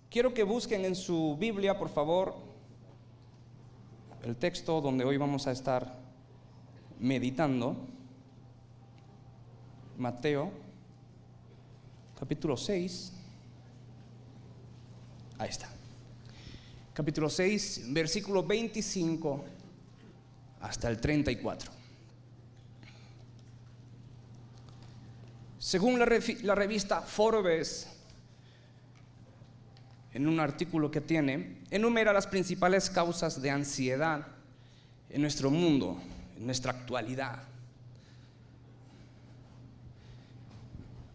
Quiero que busquen en su Biblia, por favor, el texto donde hoy vamos a estar meditando. Mateo, capítulo 6. Ahí está. Capítulo 6, versículo 25 hasta el 34. Según la revista Forbes, en un artículo que tiene, enumera las principales causas de ansiedad en nuestro mundo, en nuestra actualidad.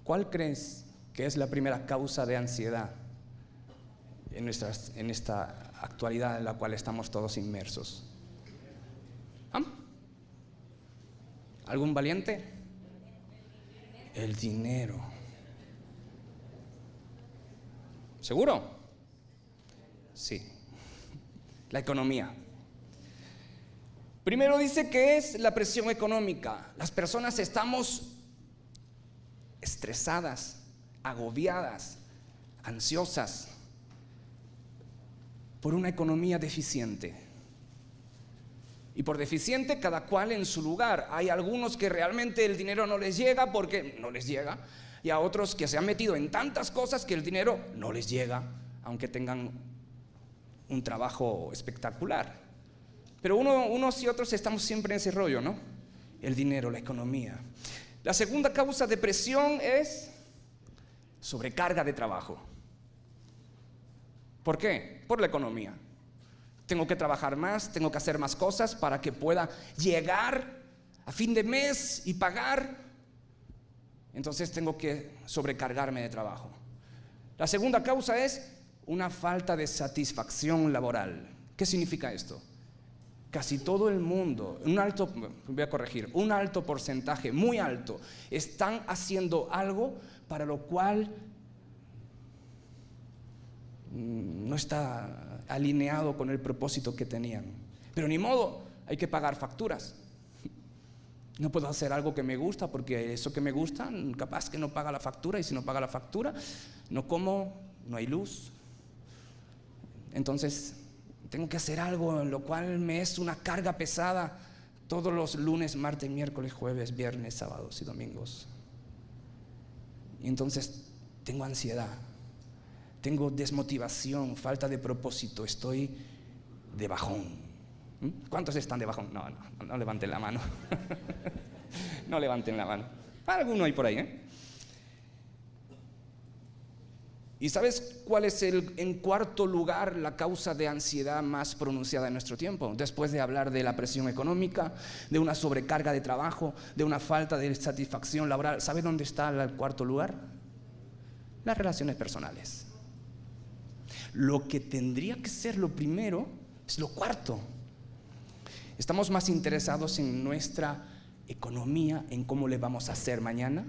¿Cuál crees que es la primera causa de ansiedad en esta actualidad en la cual estamos todos inmersos? ¿Algún valiente? El dinero. ¿Seguro? Sí. La economía. Primero dice que es la presión económica. Las personas estamos estresadas, agobiadas, ansiosas por una economía deficiente. Y por deficiente, cada cual en su lugar. Hay algunos que realmente el dinero no les llega porque no les llega, y a otros que se han metido en tantas cosas que el dinero no les llega, aunque tengan un trabajo espectacular. Pero unos y otros estamos siempre en ese rollo, ¿no? El dinero, la economía. La segunda causa de presión es sobrecarga de trabajo. ¿Por qué? Por la economía. Tengo que trabajar más, tengo que hacer más cosas para que pueda llegar a fin de mes y pagar. Entonces tengo que sobrecargarme de trabajo. La segunda causa es una falta de satisfacción laboral. ¿Qué significa esto? Casi todo el mundo, un alto porcentaje, muy alto, están haciendo algo para lo cual no está alineado con el propósito que tenían. Pero ni modo, hay que pagar facturas. No puedo hacer algo que me gusta porque eso que me gusta capaz que no paga la factura, y si no paga la factura no como, no hay luz. Entonces tengo que hacer algo en lo cual me es una carga pesada todos los lunes, martes, miércoles, jueves, viernes, sábados y domingos. Y entonces tengo ansiedad, tengo desmotivación, falta de propósito, estoy de bajón. ¿Cuántos están de bajón? No levanten la mano. No levanten la mano. Alguno hay por ahí, ¿eh? ¿Y sabes cuál es en cuarto lugar la causa de ansiedad más pronunciada en nuestro tiempo? Después de hablar de la presión económica, de una sobrecarga de trabajo, de una falta de satisfacción laboral, ¿sabe dónde está el cuarto lugar? Las relaciones personales. Lo que tendría que ser lo primero es lo cuarto. ¿Estamos más interesados en nuestra economía, en cómo le vamos a hacer mañana?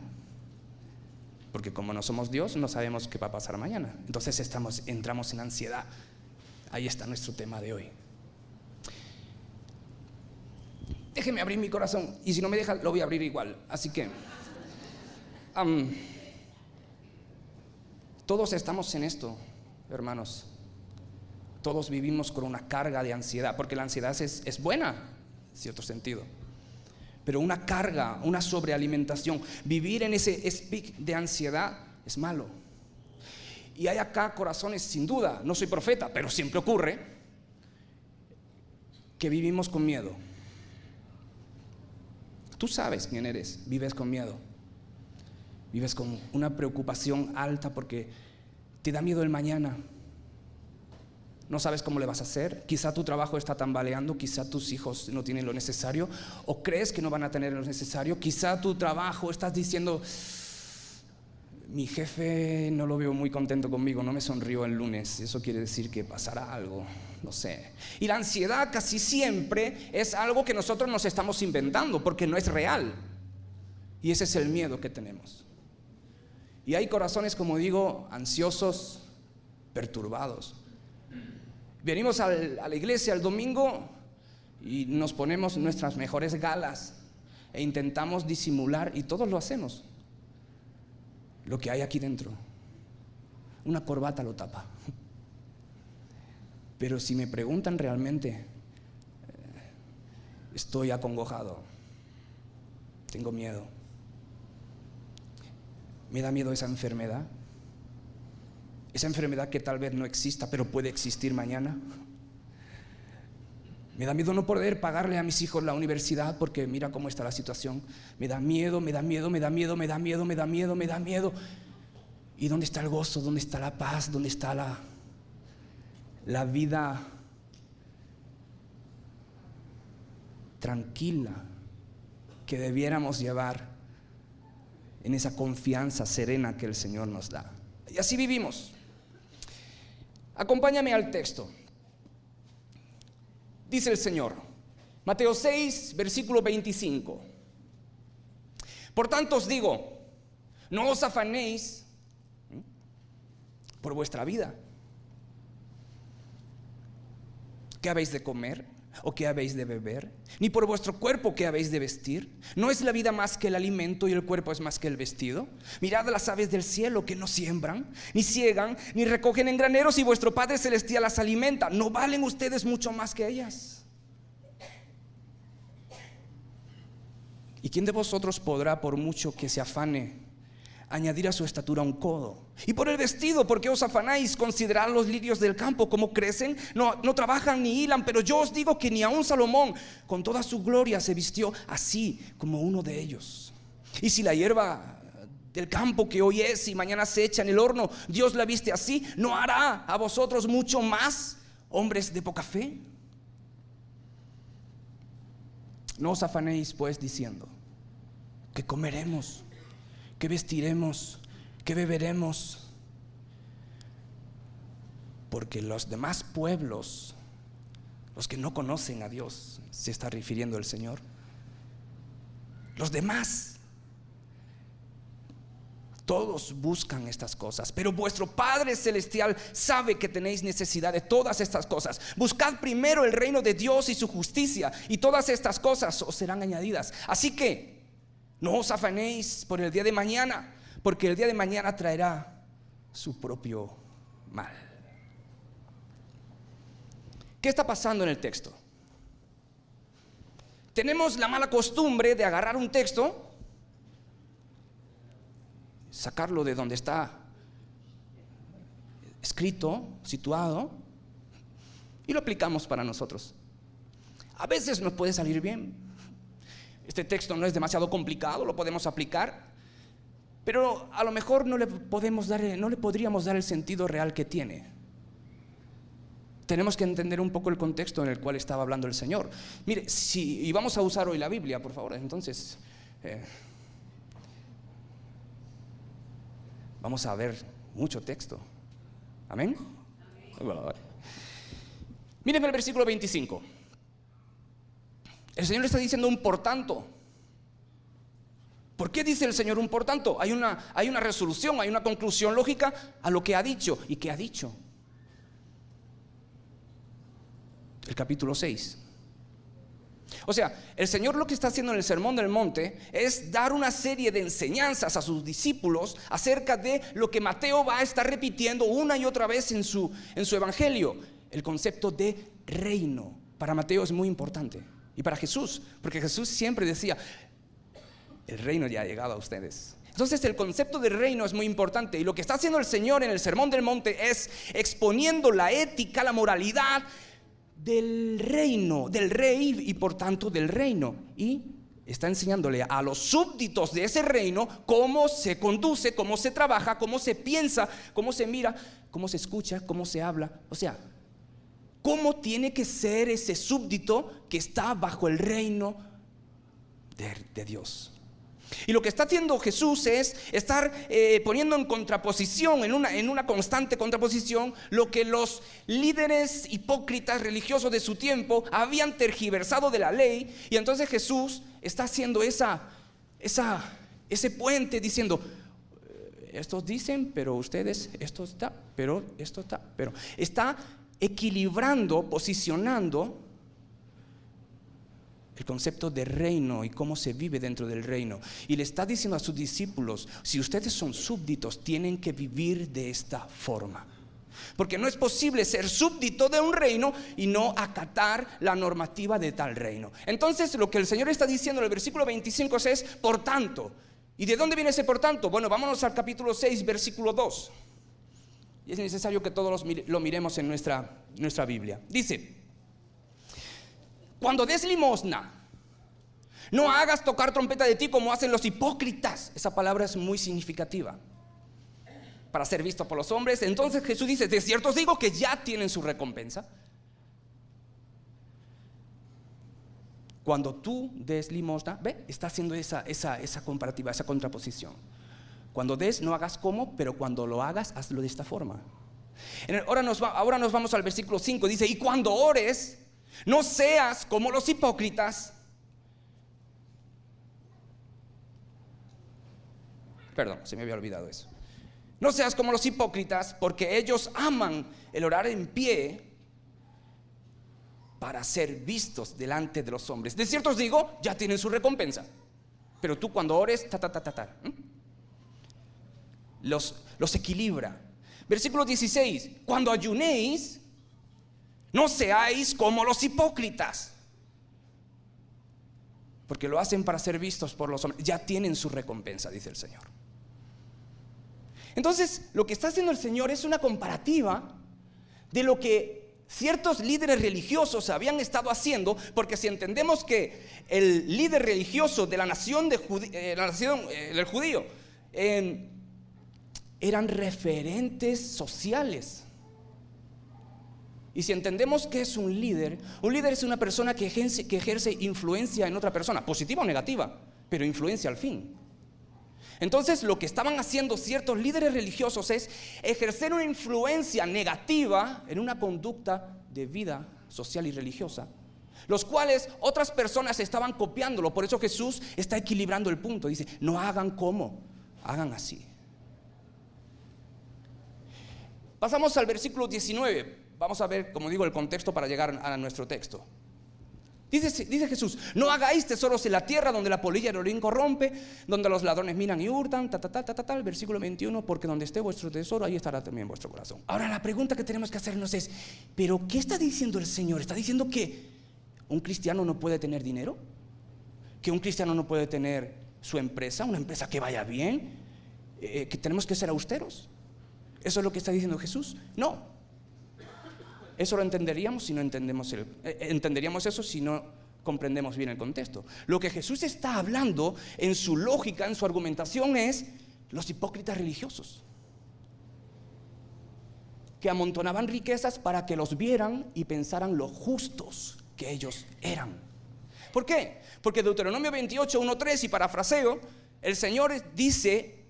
Porque como no somos Dios, no sabemos qué va a pasar mañana. Entonces entramos en ansiedad. Ahí está nuestro tema de hoy. Déjeme abrir mi corazón, y si no me deja, lo voy a abrir igual. Así que todos estamos en esto, hermanos. Todos vivimos con una carga de ansiedad, porque la ansiedad es buena, en cierto sentido. Pero una carga, una sobrealimentación, vivir en ese pic de ansiedad es malo. Y hay acá corazones, sin duda, no soy profeta, pero siempre ocurre, que vivimos con miedo. Tú sabes quién eres, vives con miedo. Vives con una preocupación alta porque te da miedo el mañana. No sabes cómo le vas a hacer. Quizá tu trabajo está tambaleando, quizá tus hijos no tienen lo necesario, o crees que no van a tener lo necesario. Quizá tu trabajo estás diciendo: mi jefe no lo veo muy contento conmigo, no me sonrió el lunes, eso quiere decir que pasará algo, no sé. Y la ansiedad casi siempre es algo que nosotros nos estamos inventando porque no es real. Y ese es el miedo que tenemos. Y hay corazones, como digo, ansiosos, perturbados. Venimos a la iglesia el domingo y nos ponemos nuestras mejores galas e intentamos disimular, y todos lo hacemos, lo que hay aquí dentro. Una corbata lo tapa. Pero si me preguntan realmente, estoy acongojado, tengo miedo. Me da miedo esa enfermedad que tal vez no exista, pero puede existir mañana. Me da miedo no poder pagarle a mis hijos la universidad porque mira cómo está la situación. Me da miedo. ¿Y dónde está el gozo? ¿Dónde está la paz? ¿Dónde está la vida tranquila que debiéramos llevar en esa confianza serena que el Señor nos da? Y así vivimos. Acompáñame al texto. Dice el Señor, Mateo 6, versículo 25. Por tanto os digo, no os afanéis por vuestra vida. ¿Qué habéis de comer? ¿O qué habéis de beber? Ni por vuestro cuerpo, ¿qué habéis de vestir? ¿No es la vida más que el alimento y el cuerpo es más que el vestido? Mirad las aves del cielo, que no siembran, ni ciegan, ni recogen en graneros, y vuestro Padre Celestial las alimenta. ¿No valen ustedes mucho más que ellas? ¿Y quién de vosotros podrá, por mucho que se afane, añadir a su estatura un codo? Y por el vestido, ¿por qué os afanáis? Considerad los lirios del campo, cómo crecen, no trabajan ni hilan, pero yo os digo que ni aun Salomón con toda su gloria se vistió así como uno de ellos. Y si la hierba del campo que hoy es y mañana se echa en el horno, Dios la viste así, ¿no hará a vosotros mucho más, hombres de poca fe? No os afanéis pues diciendo, ¿qué comeremos? ¿Qué vestiremos? ¿Qué beberemos? Porque los demás pueblos, los que no conocen a Dios, se está refiriendo el Señor, los demás, todos buscan estas cosas, pero vuestro Padre Celestial sabe que tenéis necesidad de todas estas cosas. Buscad primero el reino de Dios y su justicia, y todas estas cosas os serán añadidas. Así que no os afanéis por el día de mañana, porque el día de mañana traerá su propio mal. ¿Qué está pasando en el texto? Tenemos la mala costumbre de agarrar un texto, sacarlo de donde está escrito, situado, y lo aplicamos para nosotros. A veces nos puede salir bien. Este texto no es demasiado complicado, lo podemos aplicar, pero a lo mejor no le podríamos dar el sentido real que tiene. Tenemos que entender un poco el contexto en el cual estaba hablando el Señor. Mire, y vamos a usar hoy la Biblia, por favor. Entonces, vamos a ver mucho texto. ¿Amén? Miren el versículo 25. El Señor está diciendo un por tanto. ¿Por qué dice el Señor un por tanto? Hay una resolución, hay una conclusión lógica a lo que ha dicho. ¿Y qué ha dicho? El capítulo 6. O sea, el Señor lo que está haciendo en el Sermón del Monte es dar una serie de enseñanzas a sus discípulos acerca de lo que Mateo va a estar repitiendo una y otra vez en su evangelio. El concepto de reino para Mateo es muy importante. Y para Jesús, porque Jesús siempre decía, el reino ya ha llegado a ustedes. Entonces el concepto de reino es muy importante. Y lo que está haciendo el Señor en el Sermón del Monte es exponiendo la ética, la moralidad del reino, del rey y por tanto del reino. Y está enseñándole a los súbditos de ese reino cómo se conduce, cómo se trabaja, cómo se piensa, cómo se mira, cómo se escucha, cómo se habla. O sea, cómo tiene que ser ese súbdito que está bajo el reino de Dios. Y lo que está haciendo Jesús es estar poniendo en contraposición, en una constante contraposición, lo que los líderes hipócritas religiosos de su tiempo habían tergiversado de la ley. Y entonces Jesús está haciendo ese puente diciendo, estos dicen, pero ustedes, esto está, pero esto está, pero está equilibrando, posicionando el concepto de reino y cómo se vive dentro del reino. Y le está diciendo a sus discípulos, si ustedes son súbditos, tienen que vivir de esta forma. Porque no es posible ser súbdito de un reino y no acatar la normativa de tal reino. Entonces lo que el Señor está diciendo en el versículo 25 es por tanto. ¿Y de dónde viene ese por tanto? Bueno, vámonos al capítulo 6, versículo 2. Y es necesario que todos lo miremos en nuestra Biblia. Dice: cuando des limosna, no hagas tocar trompeta de ti como hacen los hipócritas. Esa palabra es muy significativa, para ser visto por los hombres. Entonces Jesús dice: de cierto os digo que ya tienen su recompensa. Cuando tú des limosna, está haciendo esa comparativa, esa contraposición. Cuando des, no hagas como, pero cuando lo hagas, hazlo de esta forma. Ahora nos vamos al versículo 5. Dice: y cuando ores, no seas como los hipócritas. Perdón, se me había olvidado eso. No seas como los hipócritas, porque ellos aman el orar en pie para ser vistos delante de los hombres. De cierto os digo, ya tienen su recompensa. Pero tú cuando ores, los equilibra. Versículo 16: cuando ayunéis, no seáis como los hipócritas, porque lo hacen para ser vistos por los hombres. Ya tienen su recompensa, dice el Señor. Entonces, lo que está haciendo el Señor es una comparativa de lo que ciertos líderes religiosos habían estado haciendo, porque si entendemos que el líder religioso de la nación del judío eran referentes sociales. Y si entendemos que es un líder es una persona que ejerce influencia en otra persona, positiva o negativa, pero influencia al fin. Entonces lo que estaban haciendo ciertos líderes religiosos es ejercer una influencia negativa en una conducta de vida social y religiosa, los cuales otras personas estaban copiándolo. Por eso Jesús está equilibrando el punto. Dice: no hagan como, hagan así. Pasamos al versículo 19. Vamos a ver, como digo, el contexto para llegar a nuestro texto. Dice Jesús: no hagáis tesoros en la tierra, donde la polilla y el orín corrompe, donde los ladrones minan y hurtan, el versículo 21, porque donde esté vuestro tesoro, ahí estará también vuestro corazón. Ahora la pregunta que tenemos que hacernos es: ¿pero qué está diciendo el Señor? ¿Está diciendo que un cristiano no puede tener dinero? ¿Que un cristiano no puede tener su empresa, una empresa que vaya bien? ¿Que tenemos que ser austeros? ¿Eso es lo que está diciendo Jesús? No. Eso lo entenderíamos si no entenderíamos eso si no comprendemos bien el contexto. Lo que Jesús está hablando en su lógica, en su argumentación, es los hipócritas religiosos, que amontonaban riquezas para que los vieran y pensaran lo justos que ellos eran. ¿Por qué? Porque Deuteronomio 28, 1-3, y parafraseo, el Señor dice: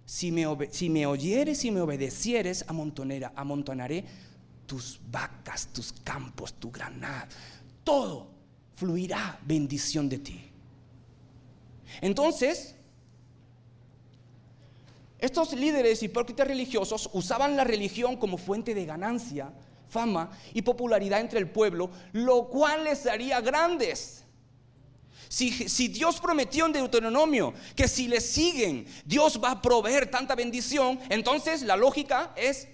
si me oyeres y me obedecieres, amontonaré tus vacas, tus campos, tu granada, todo fluirá bendición de ti. Entonces, estos líderes hipócritas religiosos usaban la religión como fuente de ganancia, fama y popularidad entre el pueblo, lo cual les haría grandes. Si Dios prometió en Deuteronomio que si le siguen Dios va a proveer tanta bendición, entonces la lógica es: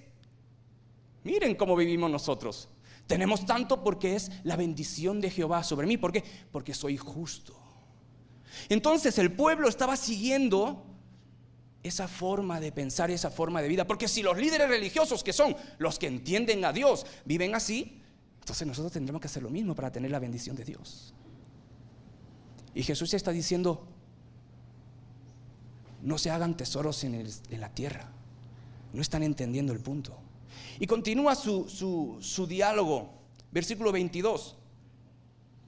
miren cómo vivimos nosotros. Tenemos tanto porque es la bendición de Jehová sobre mí. ¿Por qué? Porque soy justo. Entonces el pueblo estaba siguiendo esa forma de pensar, esa forma de vida. Porque si los líderes religiosos, que son los que entienden a Dios, viven así, entonces nosotros tendremos que hacer lo mismo para tener la bendición de Dios. Y Jesús está diciendo: no se hagan tesoros en la tierra. No están entendiendo el punto. Y continúa su diálogo. Versículo 22: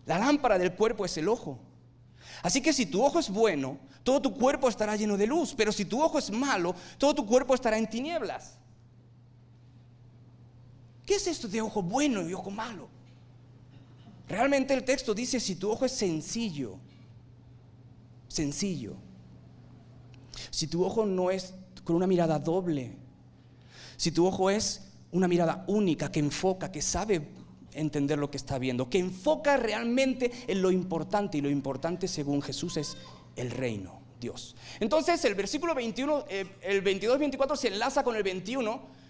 la lámpara del cuerpo es el ojo. Así que si tu ojo es bueno, todo tu cuerpo estará lleno de luz. Pero si tu ojo es malo, todo tu cuerpo estará en tinieblas. ¿Qué es esto de ojo bueno y ojo malo? Realmente el texto dice: si tu ojo es sencillo, si tu ojo no es con una mirada doble, si tu ojo es una mirada única que enfoca, que sabe entender lo que está viendo, que enfoca realmente en lo importante, y lo importante según Jesús es el reino, Dios. Entonces el versículo 21, el 22-24 se enlaza con el 21.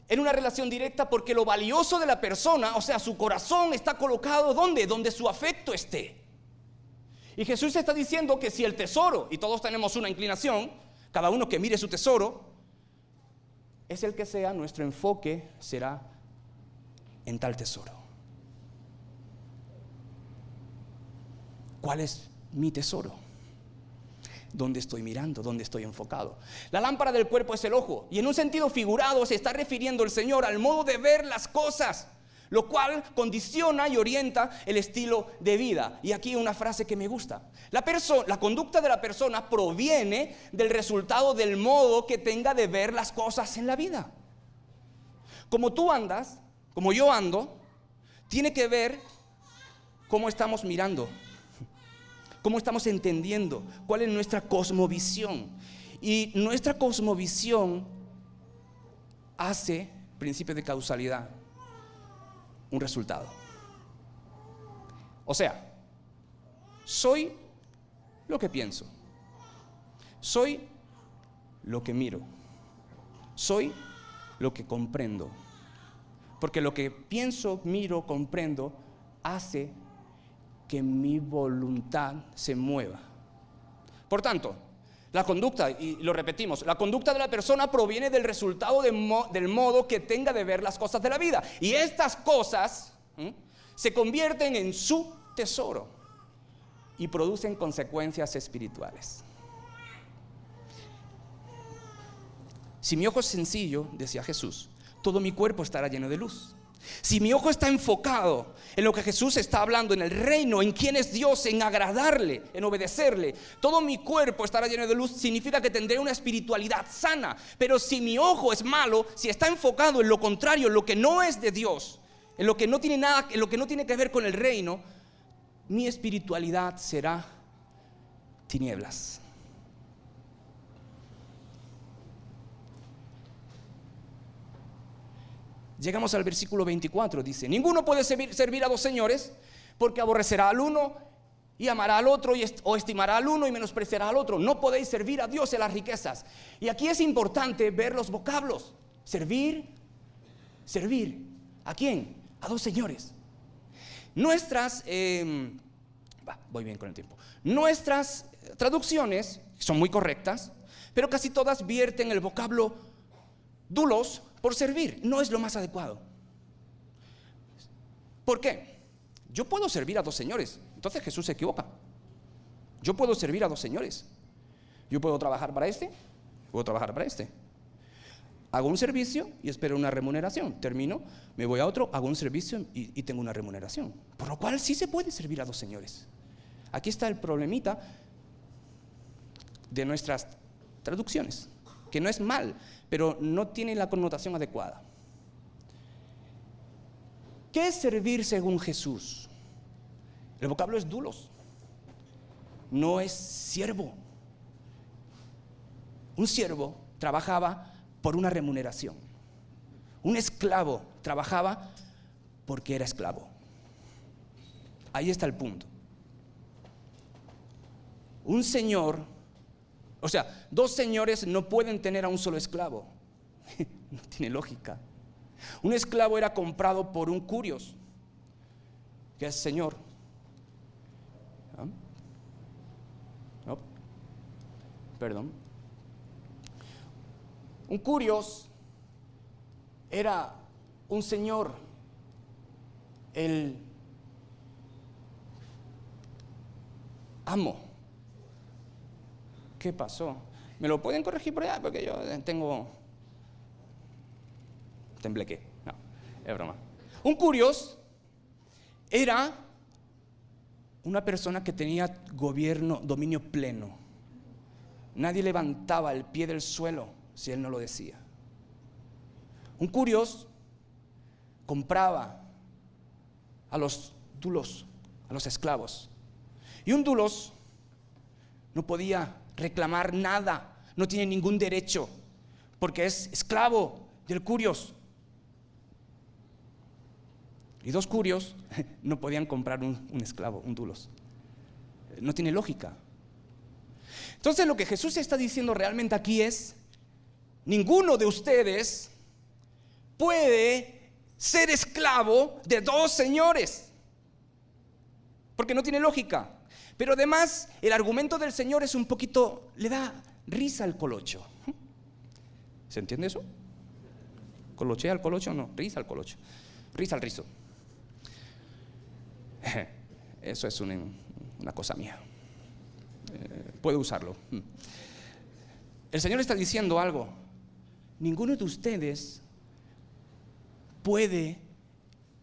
en una relación directa porque lo valioso de la persona, o sea, su corazón está colocado ¿dónde? Donde su afecto esté. Y Jesús está diciendo que si el tesoro, y todos tenemos una inclinación, cada uno que mire su tesoro, es el que sea, nuestro enfoque será en tal tesoro. ¿Cuál es mi tesoro? ¿Dónde estoy mirando? ¿Dónde estoy enfocado? La lámpara del cuerpo es el ojo, y en un sentido figurado se está refiriendo el Señor al modo de ver las cosas, lo cual condiciona y orienta el estilo de vida. Y aquí una frase que me gusta: la conducta de la persona proviene del resultado del modo que tenga de ver las cosas en la vida. Como tú andas, como yo ando, tiene que ver cómo estamos mirando, cómo estamos entendiendo, cuál es nuestra cosmovisión. Y nuestra cosmovisión hace, principio de causalidad, un resultado. O sea, soy lo que pienso, soy lo que miro, soy lo que comprendo. Porque lo que pienso, miro, comprendo, hace que mi voluntad se mueva. Por tanto, la conducta, y lo repetimos, la conducta de la persona proviene del resultado del modo que tenga de ver las cosas de la vida. Y estas cosas se convierten en su tesoro y producen consecuencias espirituales. Si mi ojo es sencillo, decía Jesús, todo mi cuerpo estará lleno de luz. Si mi ojo está enfocado en lo que Jesús está hablando, en el reino, en quién es Dios, en agradarle, en obedecerle, todo mi cuerpo estará lleno de luz. Significa que tendré una espiritualidad sana. Pero si mi ojo es malo, si está enfocado en lo contrario, en lo que no es de Dios, en lo que no tiene nada, en lo que no tiene que ver con el reino, mi espiritualidad será tinieblas. Llegamos al versículo 24, dice: ninguno puede servir a dos señores, porque aborrecerá al uno y amará al otro, o estimará al uno y menospreciará al otro. No podéis servir a Dios y a las riquezas. Y aquí es importante ver los vocablos. Servir. ¿A quién? A dos señores. Nuestras, voy bien con el tiempo. Nuestras traducciones son muy correctas, pero casi todas vierten el vocablo doulos por servir. No es lo más adecuado. ¿Por qué? Yo puedo servir a dos señores. Entonces Jesús se equivoca. Yo puedo servir a dos señores. Yo puedo trabajar para este, puedo trabajar para este. Hago un servicio y espero una remuneración. Termino, me voy a otro, hago un servicio y tengo una remuneración. Por lo cual sí se puede servir a dos señores. Aquí está el problemita de nuestras traducciones, que no es mal, pero no tiene la connotación adecuada. ¿Qué es servir según Jesús? El vocablo es doulos, no es siervo. Un siervo trabajaba por una remuneración. Un esclavo trabajaba porque era esclavo. Ahí está el punto. Un señor, o sea, dos señores no pueden tener a un solo esclavo. No tiene lógica. Un esclavo era comprado por un curios, que es señor. ¿No? Perdón. Un curios era un señor, el amo. ¿Qué pasó? ¿Me lo pueden corregir por allá? Porque yo temblequé. No, es broma. Un curios era una persona que tenía dominio pleno. Nadie levantaba el pie del suelo si él no lo decía. Un curios compraba a los doulos, a los esclavos. Y un doulos no podía reclamar nada, no tiene ningún derecho, porque es esclavo del curios. Y dos curios no podían comprar un esclavo, un doulos. No tiene lógica. Entonces lo que Jesús está diciendo realmente aquí es: ninguno de ustedes puede ser esclavo de dos señores? Porque no tiene lógica. Pero además, el argumento del Señor es un poquito, le da risa al colocho. ¿Se entiende eso? ¿Colochea al colocho? No, risa al colocho. Risa al rizo. Eso es una cosa mía. Puedo usarlo. El Señor está diciendo algo. Ninguno de ustedes puede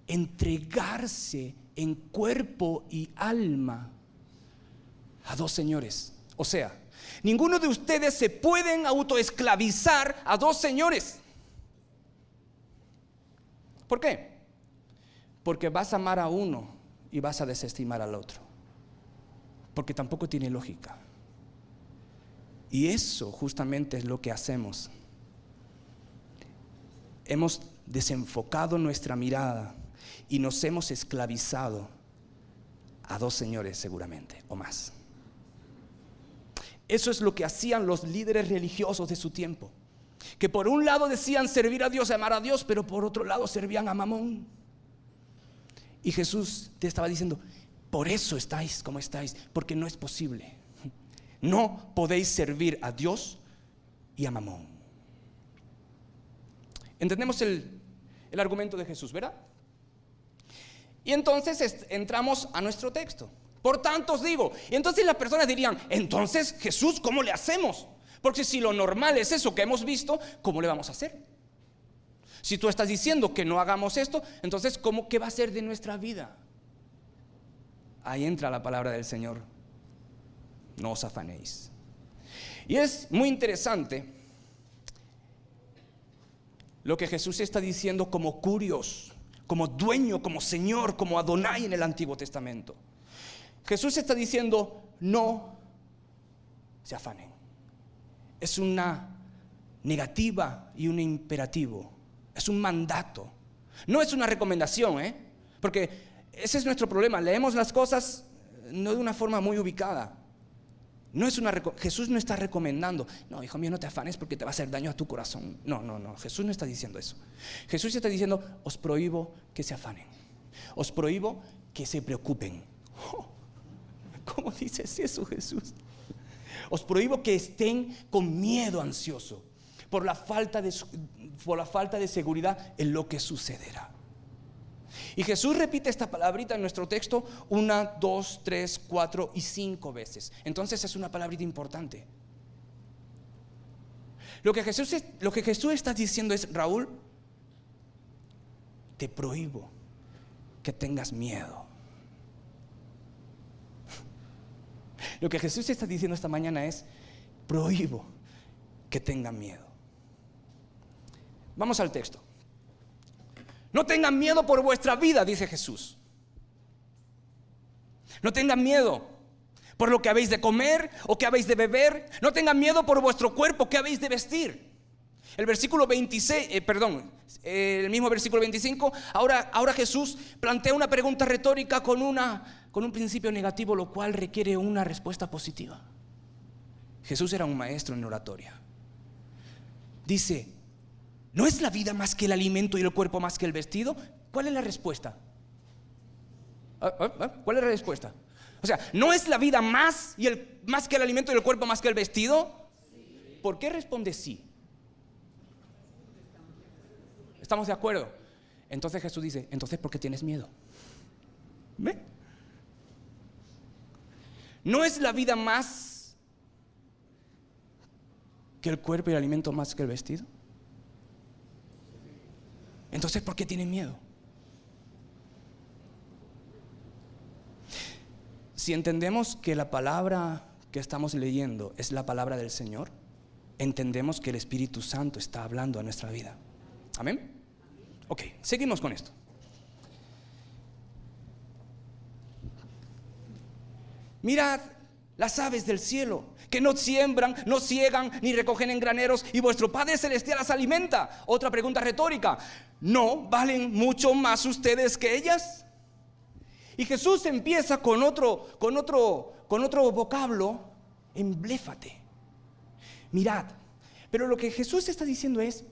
entregarse en cuerpo y alma a dos señores. O sea, ninguno de ustedes se pueden autoesclavizar a dos señores. ¿Por qué? Porque vas a amar a uno y vas a desestimar al otro. Porque tampoco tiene lógica. Y eso justamente es lo que hacemos. Hemos desenfocado nuestra mirada y nos hemos esclavizado a dos señores seguramente, o más. Eso es lo que hacían los líderes religiosos de su tiempo, que por un lado decían servir a Dios, amar a Dios, pero por otro lado servían a Mamón. Y Jesús te estaba diciendo, por eso estáis como estáis, porque no es posible. No podéis servir a Dios y a Mamón. Entendemos el argumento de Jesús, ¿verdad? Y entonces entramos a nuestro texto. Por tanto os digo, y entonces las personas dirían, entonces Jesús, ¿cómo le hacemos? Porque si lo normal es eso que hemos visto, ¿cómo le vamos a hacer? Si tú estás diciendo que no hagamos esto, entonces ¿qué va a ser de nuestra vida? Ahí entra la palabra del Señor. No os afanéis. Y es muy interesante lo que Jesús está diciendo como Curios, como dueño, como Señor, como Adonai en el Antiguo Testamento. Jesús está diciendo, no se afanen. Es una negativa y un imperativo. Es un mandato. No es una recomendación, porque ese es nuestro problema. Leemos las cosas no de una forma muy ubicada. Jesús no está recomendando, no, hijo mío, no te afanes porque te va a hacer daño a tu corazón. No, Jesús no está diciendo eso. Jesús está diciendo, os prohíbo que se afanen. Os prohíbo que se preocupen. ¿Cómo dices eso, Jesús? Os prohíbo que estén con miedo ansioso por la falta de seguridad en lo que sucederá. Y Jesús repite esta palabrita en nuestro texto 1, 2, 3, 4 y 5 veces. Entonces es una palabrita importante. Lo que Jesús está diciendo es, Raúl, te prohíbo que tengas miedo. Lo que Jesús está diciendo esta mañana es, prohíbo que tengan miedo. Vamos al texto. No tengan miedo por vuestra vida, dice Jesús. No tengan miedo por lo que habéis de comer o que habéis de beber. No tengan miedo por vuestro cuerpo, que habéis de vestir. El versículo 26, el mismo versículo 25. Ahora Jesús plantea una pregunta retórica con un principio negativo, lo cual requiere una respuesta positiva. Jesús era un maestro en oratoria. Dice, ¿no es la vida más que el alimento y el cuerpo más que el vestido? ¿Cuál es la respuesta? ¿Cuál es la respuesta? O sea, ¿no es la vida más que el alimento y el cuerpo más que el vestido? Sí. ¿Por qué responde sí? ¿Estamos de acuerdo? Entonces Jesús dice, entonces ¿por qué tienes miedo? ¿Ve? ¿No es la vida más que el cuerpo y el alimento más que el vestido? Entonces, ¿por qué tienen miedo? Si entendemos que la palabra que estamos leyendo es la palabra del Señor, entendemos que el Espíritu Santo está hablando a nuestra vida. ¿Amén? Ok, seguimos con esto. Mirad las aves del cielo, que no siembran, no ciegan, ni recogen en graneros, y vuestro Padre Celestial las alimenta. Otra pregunta retórica, ¿no valen mucho más ustedes que ellas? Y Jesús empieza con otro vocablo, embléfate. Mirad, pero lo que Jesús está diciendo es,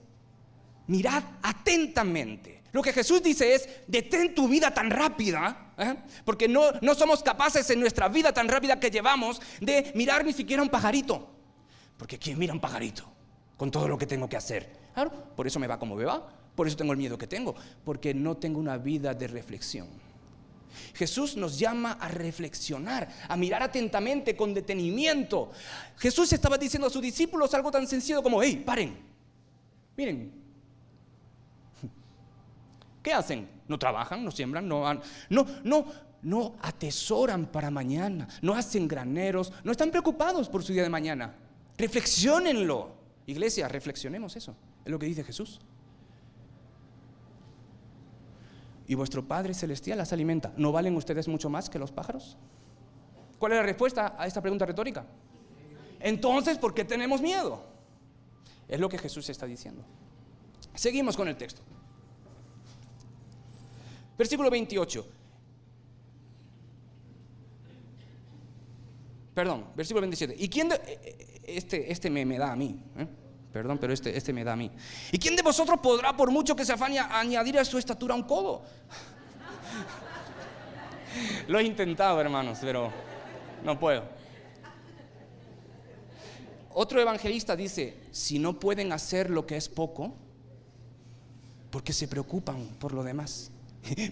mirad atentamente. Lo que Jesús dice es: detén tu vida tan rápida, porque no somos capaces en nuestra vida tan rápida que llevamos de mirar ni siquiera un pajarito. Porque ¿quién mira un pajarito con todo lo que tengo que hacer? Claro, por eso me va como me va, por eso tengo el miedo que tengo, porque no tengo una vida de reflexión. Jesús nos llama a reflexionar, a mirar atentamente, con detenimiento. Jesús estaba diciendo a sus discípulos algo tan sencillo como: hey, paren, miren, ¿qué hacen? No trabajan, no siembran, no atesoran para mañana, no hacen graneros, no están preocupados por su día de mañana. Reflexiónenlo. Iglesia, reflexionemos eso. Es lo que dice Jesús. Y vuestro Padre Celestial las alimenta. ¿No valen ustedes mucho más que los pájaros? ¿Cuál es la respuesta a esta pregunta retórica? Entonces, ¿por qué tenemos miedo? Es lo que Jesús está diciendo. Seguimos con el texto. Versículo 28. Perdón, versículo 27. ¿Y quién este me da a mí? Perdón, pero este me da a mí. ¿Y quién de vosotros podrá, por mucho que se afane, añadir a su estatura un codo? Lo he intentado, hermanos, pero no puedo. Otro evangelista dice: si no pueden hacer lo que es poco, porque se preocupan por lo demás.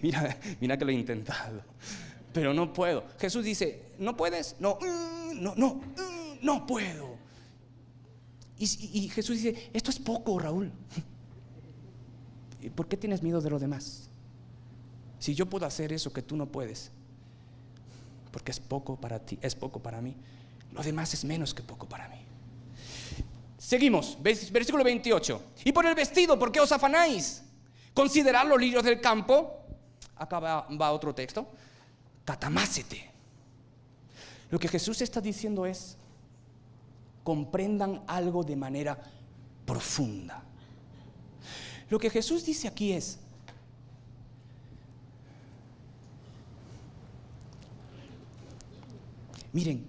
Mira que lo he intentado, pero no puedo. Jesús dice: ¿no puedes? No puedo. Y Jesús dice: esto es poco, Raúl. ¿Y por qué tienes miedo de lo demás? Si yo puedo hacer eso que tú no puedes, porque es poco para ti, es poco para mí. Lo demás es menos que poco para mí. Seguimos, versículo 28. Y por el vestido, ¿por qué os afanáis? Considerad los lirios del campo. Acá va otro texto. Catamácete. Lo que Jesús está diciendo es: comprendan algo de manera profunda. Lo que Jesús dice aquí es: miren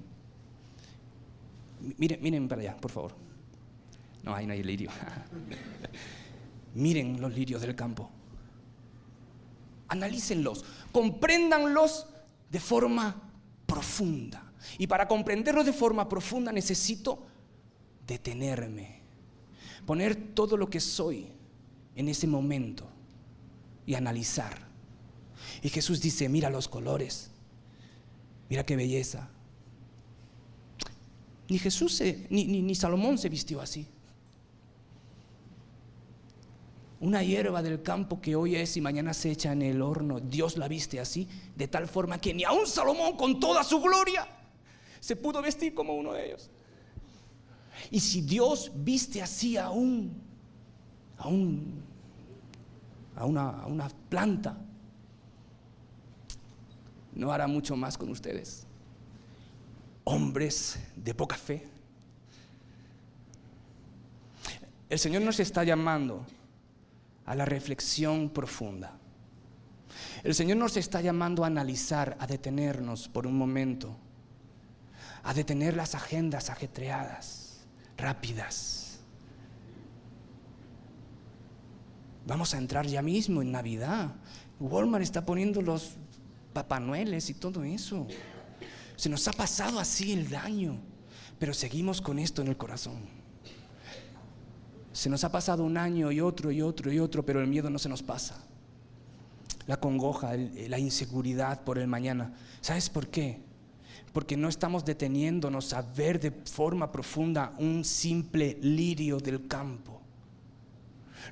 para allá, por favor. No, ahí no hay lirio. Miren los lirios del campo. Analícenlos, compréndanlos de forma profunda. Y para comprenderlos de forma profunda necesito detenerme, poner todo lo que soy en ese momento y analizar. Y Jesús dice: mira los colores, mira qué belleza. Ni Jesús ni Salomón se vistió así. Una hierba del campo que hoy es y mañana se echa en el horno, Dios la viste así, de tal forma que ni aun Salomón, con toda su gloria, se pudo vestir como uno de ellos. Y si Dios viste así a una planta, no hará mucho más con ustedes, hombres de poca fe. El Señor nos está llamando a la reflexión profunda. El Señor nos está llamando a analizar, a detenernos por un momento, a detener las agendas ajetreadas, rápidas. Vamos a entrar ya mismo en Navidad. Walmart está poniendo los Papá Noeles y todo eso. Se nos ha pasado así el año, pero seguimos con esto en el corazón. Se nos ha pasado un año y otro, pero el miedo no se nos pasa. La congoja, la inseguridad por el mañana. ¿Sabes por qué? Porque no estamos deteniéndonos a ver de forma profunda un simple lirio del campo.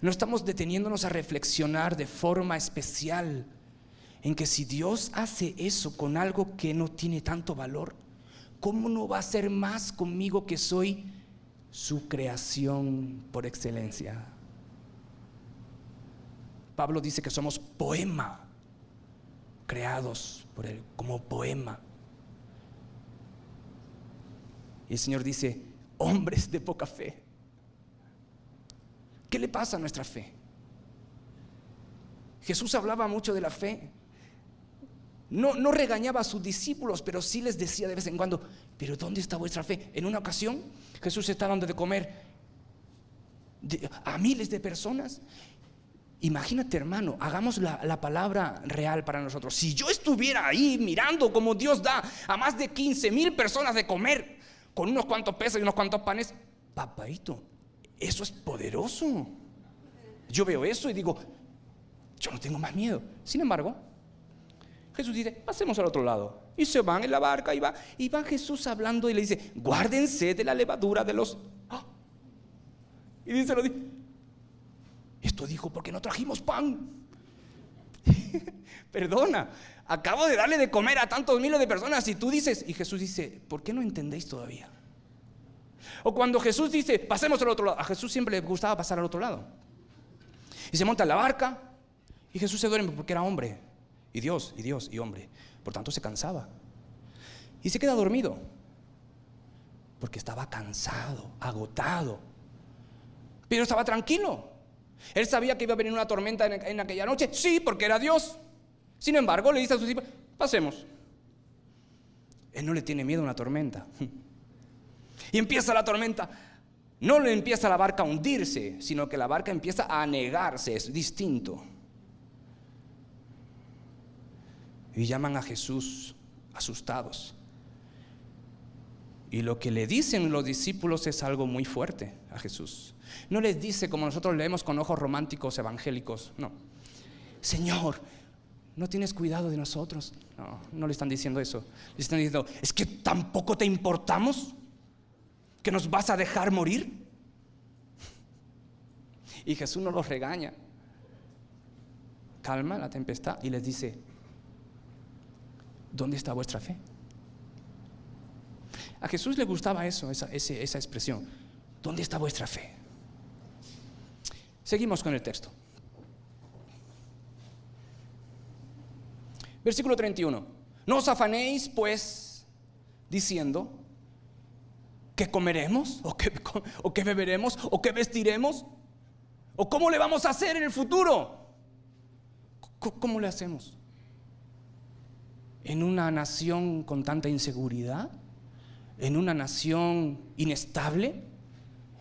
No estamos deteniéndonos a reflexionar de forma especial en que si Dios hace eso con algo que no tiene tanto valor, ¿cómo no va a hacer más conmigo, que soy su creación por excelencia? Pablo dice que somos poema, creados por Él como poema. Y el Señor dice: hombres de poca fe. ¿Qué le pasa a nuestra fe? Jesús hablaba mucho de la fe. No regañaba a sus discípulos, pero sí les decía de vez en cuando: pero ¿dónde está vuestra fe? En una ocasión Jesús está dando de comer a miles de personas. Imagínate, hermano, hagamos la palabra real para nosotros. Si yo estuviera ahí mirando cómo Dios da a más de 15,000 personas de comer con unos cuantos peces y unos cuantos panes, papaito, eso es poderoso. Yo veo eso y digo, yo no tengo más miedo. Sin embargo, Jesús dice, pasemos al otro lado. Y se van en la barca y va Jesús hablando y le dice, guárdense de la levadura de los... Y dice, esto dijo porque no trajimos pan. Perdona, acabo de darle de comer a tantos miles de personas y tú dices, y Jesús dice, ¿por qué no entendéis todavía? O cuando Jesús dice, pasemos al otro lado, a Jesús siempre le gustaba pasar al otro lado. Y se monta en la barca y Jesús se duerme porque era hombre, y Dios y hombre. Por tanto se cansaba y se queda dormido porque estaba cansado, agotado, pero estaba tranquilo. Él sabía que iba a venir una tormenta en aquella noche, sí, porque era Dios. Sin embargo, le dice a sus discípulos, pasemos. Él no le tiene miedo a una tormenta. Y empieza la tormenta. No le empieza la barca a hundirse, sino que la barca empieza a anegarse. Es distinto. Y llaman a Jesús asustados. Y lo que le dicen los discípulos es algo muy fuerte a Jesús. No les dice como nosotros leemos con ojos románticos evangélicos. No. Señor, ¿no tienes cuidado de nosotros? No le están diciendo eso. Le están diciendo, ¿es que tampoco te importamos? ¿Que nos vas a dejar morir? Y Jesús no los regaña. Calma la tempestad y les dice, ¿dónde está vuestra fe? A Jesús le gustaba eso, esa expresión. ¿Dónde está vuestra fe? Seguimos con el texto. Versículo 31. No os afanéis pues diciendo, ¿qué comeremos? ¿O qué beberemos? ¿O qué vestiremos? ¿O cómo le vamos a hacer en el futuro? ¿Cómo le hacemos? ¿En una nación con tanta inseguridad? ¿En una nación inestable?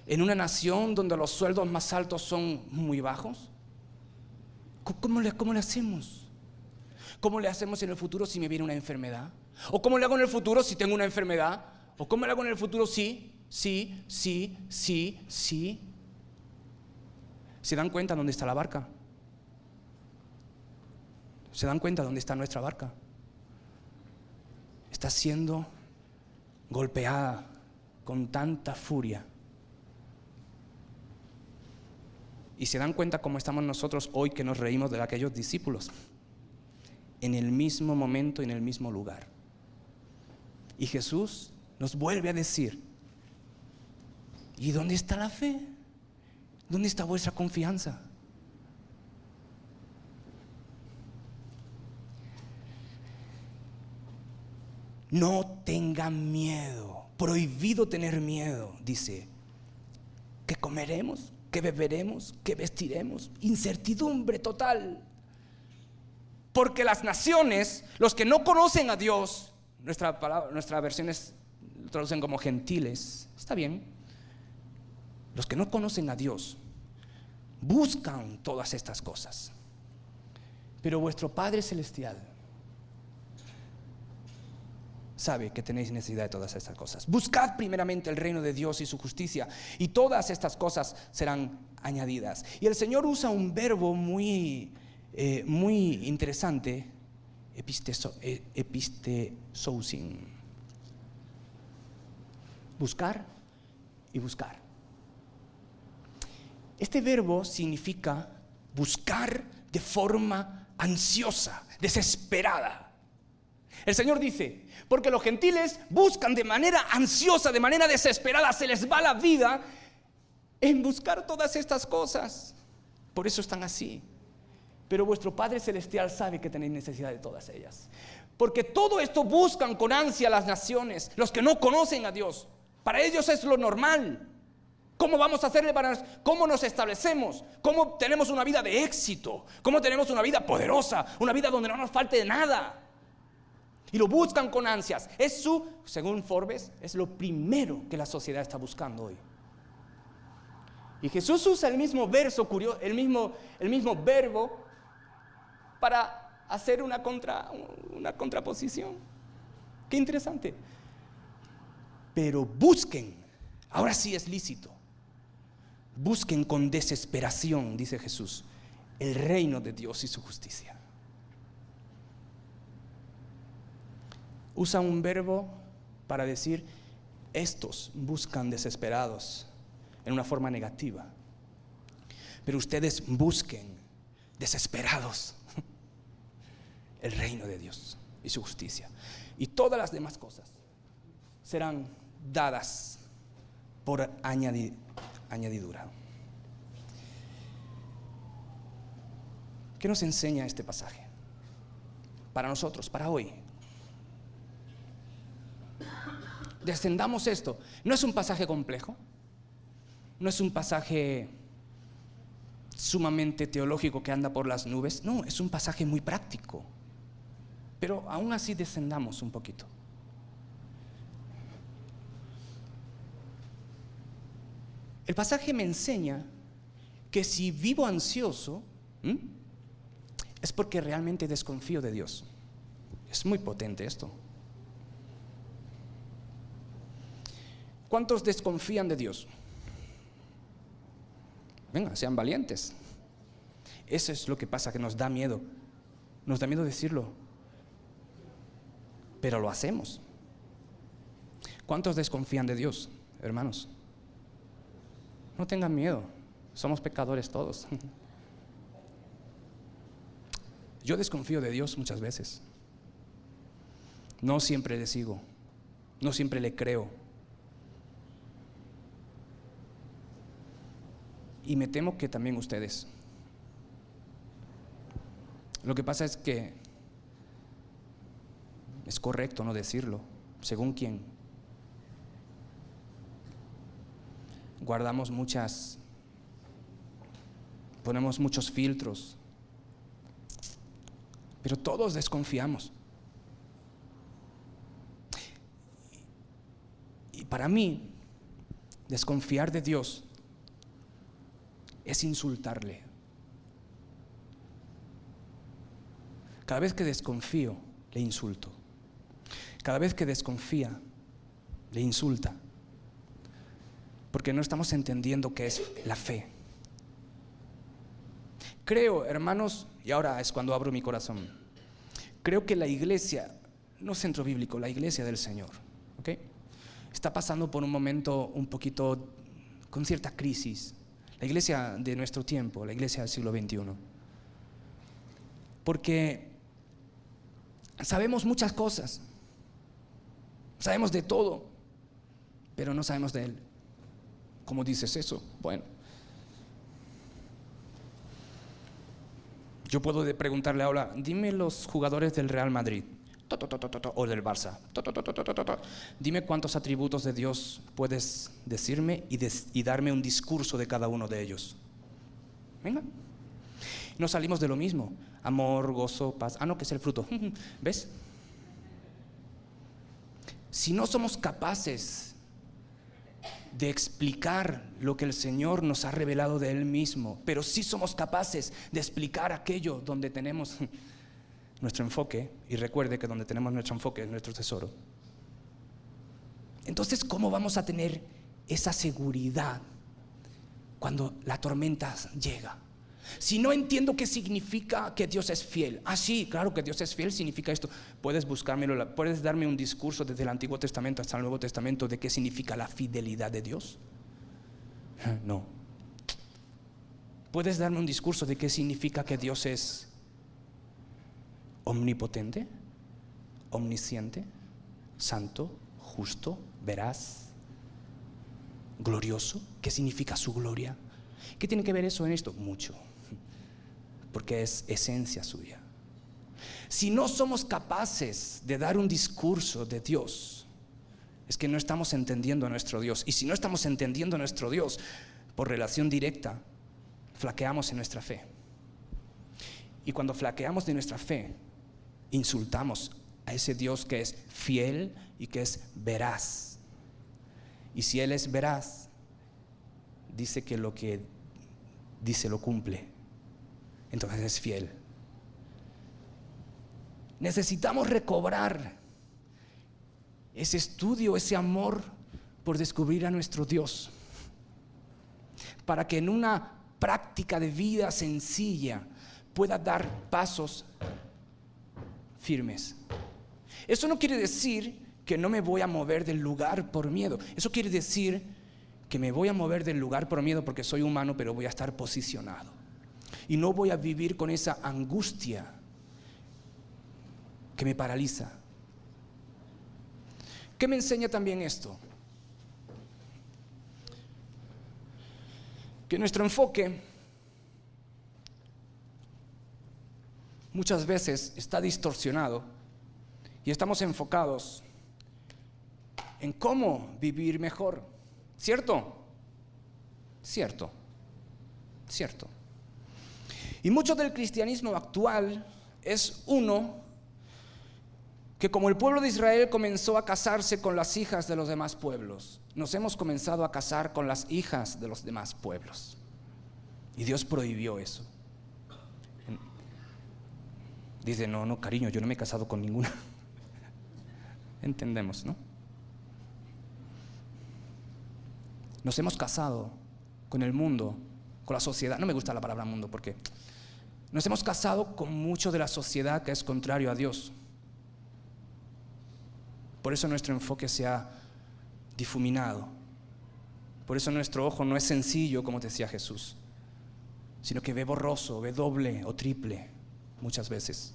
¿En una nación donde los sueldos más altos son muy bajos? ¿Cómo le hacemos? ¿Cómo le hacemos en el futuro si me viene una enfermedad? ¿O cómo le hago en el futuro si tengo una enfermedad? ¿O cómo le hago en el futuro si? ¿Se dan cuenta dónde está la barca? ¿Se dan cuenta dónde está nuestra barca? Está siendo golpeada con tanta furia. Y se dan cuenta cómo estamos nosotros hoy que nos reímos de aquellos discípulos. En el mismo momento, en el mismo lugar. Y Jesús nos vuelve a decir, ¿y dónde está la fe? ¿Dónde está vuestra confianza? No tengan miedo, prohibido tener miedo, dice. ¿Qué comeremos? ¿Qué beberemos? ¿Qué vestiremos? Incertidumbre total. Porque las naciones, los que no conocen a Dios, nuestra versión lo traducen como gentiles, está bien. Los que no conocen a Dios buscan todas estas cosas. Pero vuestro Padre Celestial sabe que tenéis necesidad de todas estas cosas. Buscad primeramente el reino de Dios y su justicia, y todas estas cosas serán añadidas. Y el Señor usa un verbo muy interesante, epistesousin. Buscar y buscar. Este verbo significa buscar de forma ansiosa, desesperada. El Señor dice, porque los gentiles buscan de manera ansiosa, de manera desesperada, se les va la vida en buscar todas estas cosas. Por eso están así. Pero vuestro Padre Celestial sabe que tenéis necesidad de todas ellas. Porque todo esto buscan con ansia las naciones, los que no conocen a Dios. Para ellos es lo normal. ¿Cómo vamos a hacerle cómo nos establecemos? ¿Cómo tenemos una vida de éxito? ¿Cómo tenemos una vida poderosa? Una vida donde no nos falte nada. Y lo buscan con ansias. Según Forbes, es lo primero que la sociedad está buscando hoy. Y Jesús usa el mismo verso, el mismo verbo para hacer una contraposición. Qué interesante. Pero busquen, ahora sí es lícito, busquen con desesperación, dice Jesús, el reino de Dios y su justicia. Usa un verbo para decir, estos buscan desesperados en una forma negativa. Pero ustedes busquen desesperados el reino de Dios y su justicia. Y todas las demás cosas serán dadas por añadidura. ¿Qué nos enseña este pasaje? Para nosotros, para hoy. Descendamos esto. No es un pasaje complejo. No es un pasaje sumamente teológico que anda por las nubes. No, es un pasaje muy práctico. Pero aún así descendamos un poquito. El pasaje me enseña que si vivo ansioso, es porque realmente desconfío de Dios. Es muy potente esto. ¿Cuántos desconfían de Dios? Venga, sean valientes. Eso es lo que pasa, que nos da miedo. Nos da miedo decirlo. Pero lo hacemos. ¿Cuántos desconfían de Dios, hermanos? No tengan miedo. Somos pecadores todos. Yo desconfío de Dios muchas veces. No siempre le sigo. No siempre le creo. Y me temo que también ustedes. Lo que pasa es que es correcto no decirlo, según quién. Guardamos ponemos muchos filtros, pero todos desconfiamos. Y para mí, desconfiar de Dios es insultarle. Cada vez que desconfío, le insulto. Cada vez que desconfía, le insulta. Porque no estamos entendiendo qué es la fe. Creo, hermanos, y ahora es cuando abro mi corazón, creo que la iglesia, no centro bíblico, la iglesia del Señor, ¿ok?, está pasando por un momento un poquito con cierta crisis. La iglesia de nuestro tiempo, la iglesia del siglo XXI. Porque sabemos muchas cosas, sabemos de todo, pero no sabemos de Él. ¿Cómo dices eso? Bueno, yo puedo preguntarle ahora, dime los jugadores del Real Madrid o del Barça. Dime cuántos atributos de Dios puedes decirme y darme un discurso de cada uno de ellos. Venga. No salimos de lo mismo. Amor, gozo, paz. No, que es el fruto. ¿Ves? Si no somos capaces de explicar lo que el Señor nos ha revelado de Él mismo, pero sí somos capaces de explicar aquello donde tenemos nuestro enfoque, y recuerde que donde tenemos nuestro enfoque es nuestro tesoro. Entonces, ¿cómo vamos a tener esa seguridad cuando la tormenta llega? Si no entiendo qué significa que Dios es fiel. Sí, claro que Dios es fiel significa esto. Puedes buscármelo, puedes darme un discurso desde el Antiguo Testamento hasta el Nuevo Testamento de qué significa la fidelidad de Dios. No. ¿Puedes darme un discurso de qué significa que Dios es omnipotente, omnisciente, santo, justo, veraz, glorioso? ¿Qué significa su gloria? ¿Qué tiene que ver eso en esto? Mucho, porque es esencia suya. Si no somos capaces de dar un discurso de Dios, es que no estamos entendiendo a nuestro Dios. Y si no estamos entendiendo a nuestro Dios por relación directa, flaqueamos en nuestra fe. Y cuando flaqueamos de nuestra fe, insultamos a ese Dios que es fiel y que es veraz. Y si Él es veraz, dice que lo que dice lo cumple. Entonces es fiel. Necesitamos recobrar ese estudio, ese amor por descubrir a nuestro Dios, para que en una práctica de vida sencilla pueda dar pasos firmes. Eso no quiere decir que no me voy a mover del lugar por miedo. Eso quiere decir que me voy a mover del lugar por miedo porque soy humano, pero voy a estar posicionado. Y no voy a vivir con esa angustia que me paraliza. ¿Qué me enseña también esto? Que nuestro enfoque muchas veces está distorsionado y estamos enfocados en cómo vivir mejor. ¿Cierto? Cierto. Cierto. Y mucho del cristianismo actual es uno que, como el pueblo de Israel comenzó a casarse con las hijas de los demás pueblos, nos hemos comenzado a casar con las hijas de los demás pueblos. Y Dios prohibió eso. Dice, no, cariño, yo no me he casado con ninguna. Entendemos, ¿no? Nos hemos casado con el mundo, con la sociedad. No me gusta la palabra mundo porque nos hemos casado con mucho de la sociedad que es contrario a Dios. Por eso nuestro enfoque se ha difuminado. Por eso nuestro ojo no es sencillo, como decía Jesús, sino que ve borroso, ve doble o triple muchas veces.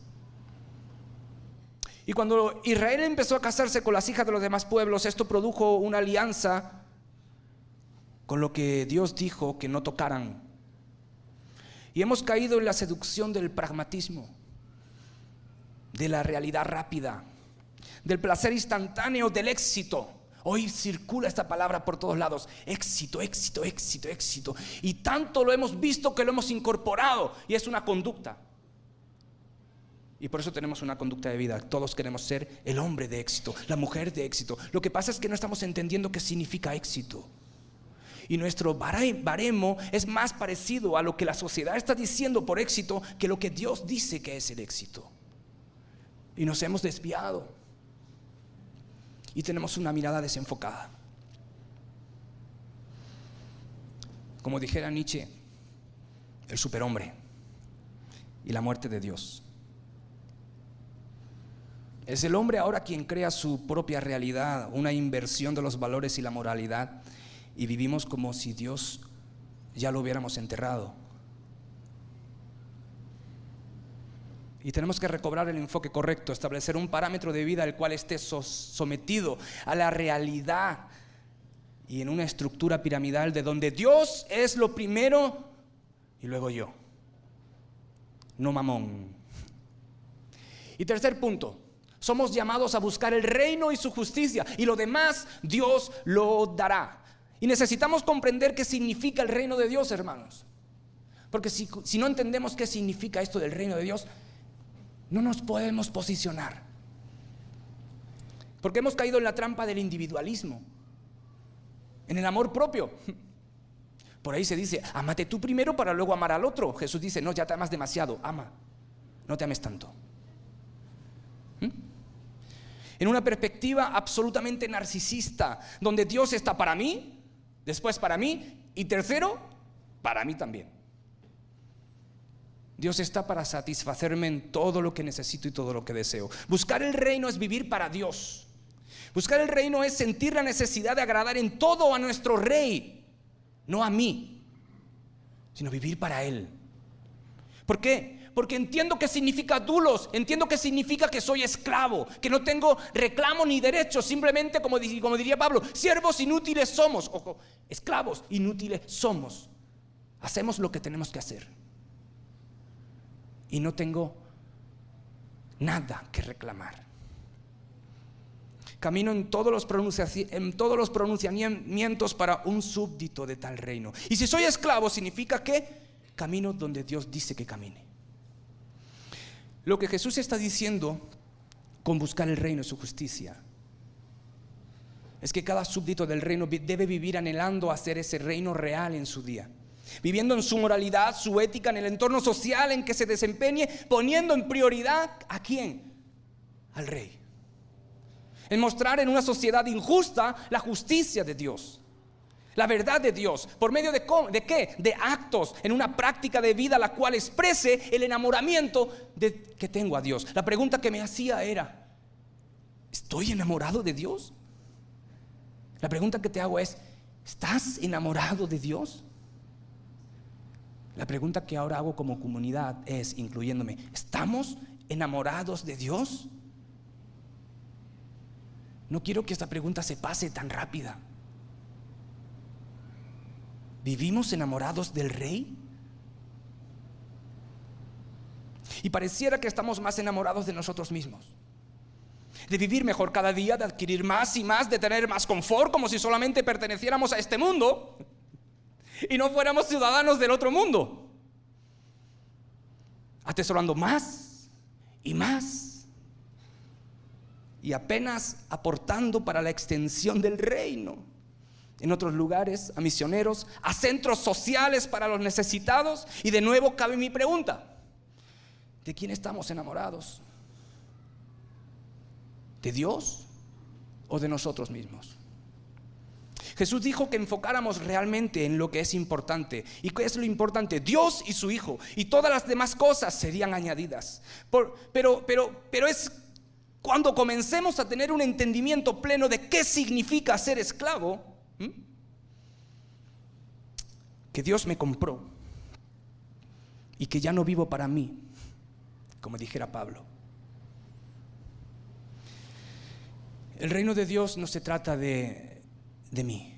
Y cuando Israel empezó a casarse con las hijas de los demás pueblos, esto produjo una alianza con lo que Dios dijo que no tocaran. Y hemos caído en la seducción del pragmatismo, de la realidad rápida, del placer instantáneo, del éxito. Hoy circula esta palabra por todos lados: éxito, éxito, éxito, éxito. Y tanto lo hemos visto que lo hemos incorporado y es una conducta. Y por eso tenemos una conducta de vida. Todos queremos ser el hombre de éxito, la mujer de éxito. Lo que pasa es que no estamos entendiendo qué significa éxito. Y nuestro baremo es más parecido a lo que la sociedad está diciendo por éxito que lo que Dios dice que es el éxito. Y nos hemos desviado. Y tenemos una mirada desenfocada. Como dijera Nietzsche, el superhombre y la muerte de Dios. Es el hombre ahora quien crea su propia realidad, una inversión de los valores y la moralidad, y vivimos como si Dios ya lo hubiéramos enterrado. Y tenemos que recobrar el enfoque correcto, establecer un parámetro de vida el cual esté sometido a la realidad y en una estructura piramidal de donde Dios es lo primero y luego yo, no mamón. Y tercer punto, somos llamados a buscar el reino y su justicia, y lo demás Dios lo dará. Y necesitamos comprender qué significa el reino de Dios, hermanos, porque si no entendemos qué significa esto del reino de Dios, no nos podemos posicionar. Porque hemos caído en la trampa del individualismo, en el amor propio. Por ahí se dice, ámate tú primero para luego amar al otro. Jesús dice, no, ya te amas demasiado, ama, no te ames tanto. En una perspectiva absolutamente narcisista, donde Dios está para mí, después para mí, y tercero, para mí también. Dios está para satisfacerme en todo lo que necesito y todo lo que deseo. Buscar el reino es vivir para Dios. Buscar el reino es sentir la necesidad de agradar en todo a nuestro Rey, no a mí, sino vivir para Él. ¿Por qué? Porque entiendo qué significa dulos, entiendo qué significa que soy esclavo, que no tengo reclamo ni derecho, simplemente como diría Pablo, siervos inútiles somos, ojo, esclavos inútiles somos. Hacemos lo que tenemos que hacer. Y no tengo nada que reclamar. Camino en todos los pronunciamientos para un súbdito de tal reino. Y si soy esclavo, significa que camino donde Dios dice que camine. Lo que Jesús está diciendo con buscar el reino y su justicia es que cada súbdito del reino debe vivir anhelando hacer ese reino real en su día, viviendo en su moralidad, su ética, en el entorno social en que se desempeñe, poniendo en prioridad ¿a quién? Al Rey. En mostrar en una sociedad injusta la justicia de Dios, la verdad de Dios, por medio de ¿qué? De actos, en una práctica de vida la cual exprese el enamoramiento que tengo a Dios. La pregunta que me hacía era: ¿estoy enamorado de Dios? La pregunta que te hago es: ¿estás enamorado de Dios? La pregunta que ahora hago como comunidad es, incluyéndome: ¿estamos enamorados de Dios? No quiero que esta pregunta se pase tan rápida. ¿Vivimos enamorados del Rey? Y pareciera que estamos más enamorados de nosotros mismos, de vivir mejor cada día, de adquirir más y más, de tener más confort, como si solamente perteneciéramos a este mundo y no fuéramos ciudadanos del otro mundo, atesorando más y más, y apenas aportando para la extensión del reino en otros lugares, a misioneros, a centros sociales para los necesitados. Y de nuevo cabe mi pregunta: ¿de quién estamos enamorados? ¿De Dios o de nosotros mismos? Jesús dijo que enfocáramos realmente en lo que es importante. ¿Y qué es lo importante? Dios y su Hijo, y todas las demás cosas serían añadidas. Pero es cuando comencemos a tener un entendimiento pleno de qué significa ser esclavo, que Dios me compró y que ya no vivo para mí, como dijera Pablo. El reino de Dios no se trata de mí.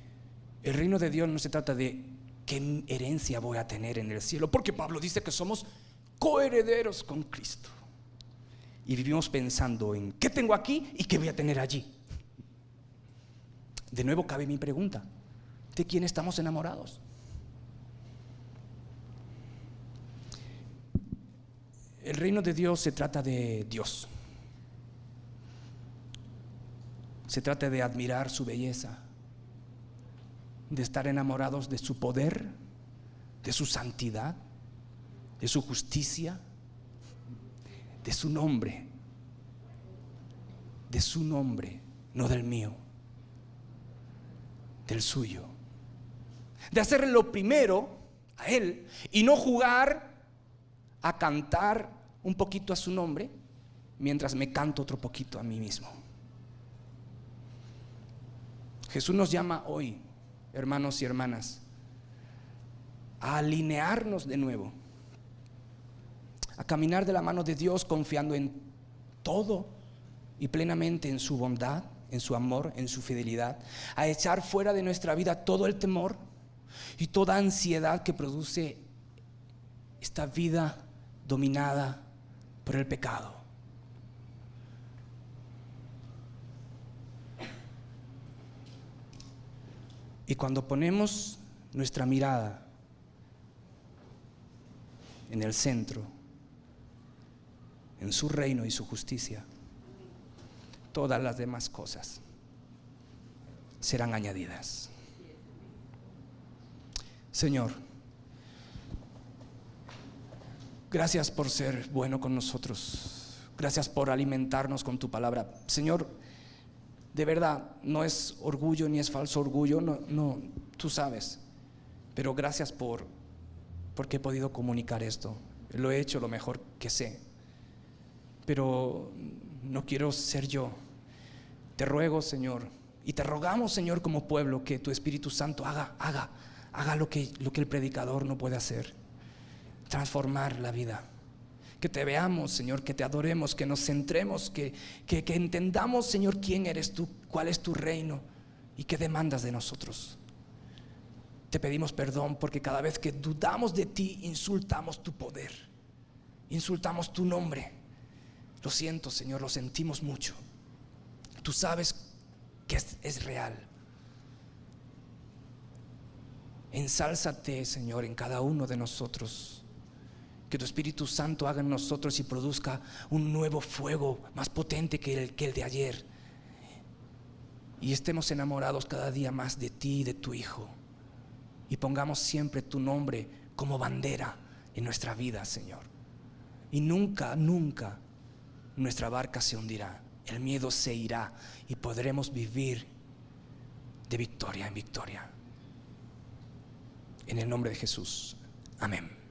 El reino de Dios no se trata de qué herencia voy a tener en el cielo, porque Pablo dice que somos coherederos con Cristo. Y vivimos pensando en qué tengo aquí y qué voy a tener allí. De nuevo cabe mi pregunta: ¿de quién estamos enamorados? El reino de Dios se trata de Dios. Se trata de admirar su belleza, de estar enamorados de su poder, de su santidad, de su justicia, de su nombre, no del mío, del suyo. De hacerle lo primero a Él y no jugar a cantar un poquito a su nombre mientras me canto otro poquito a mí mismo. Jesús nos llama hoy, hermanos y hermanas, a alinearnos de nuevo, a caminar de la mano de Dios, confiando en todo y plenamente en su bondad, en su amor, en su fidelidad, a echar fuera de nuestra vida todo el temor y toda ansiedad que produce esta vida dominada por el pecado. Y cuando ponemos nuestra mirada en el centro, en su reino y su justicia, todas las demás cosas serán añadidas. Señor, gracias por ser bueno con nosotros. Gracias por alimentarnos con tu palabra. Señor, de verdad, no es orgullo ni es falso orgullo, no, tú sabes. Pero gracias porque he podido comunicar esto. Lo he hecho lo mejor que sé. Pero no quiero ser yo. Te ruego, Señor, y te rogamos, Señor, como pueblo, que tu Espíritu Santo haga lo que el predicador no puede hacer. Transformar la vida. Que te veamos, Señor, que te adoremos, que nos centremos, que entendamos, Señor, quién eres tú, cuál es tu reino y qué demandas de nosotros. Te pedimos perdón porque cada vez que dudamos de ti, insultamos tu poder, insultamos tu nombre. Lo siento, Señor, lo sentimos mucho. Tú sabes que es real. Ensálzate, Señor, en cada uno de nosotros. Que tu Espíritu Santo haga en nosotros y produzca un nuevo fuego más potente que el de ayer. y estemos enamorados cada día más de ti y de tu Hijo, y pongamos siempre tu nombre como bandera en nuestra vida, Señor. Y nunca, nunca nuestra barca se hundirá, el miedo se irá y podremos vivir de victoria en victoria. En el nombre de Jesús, amén.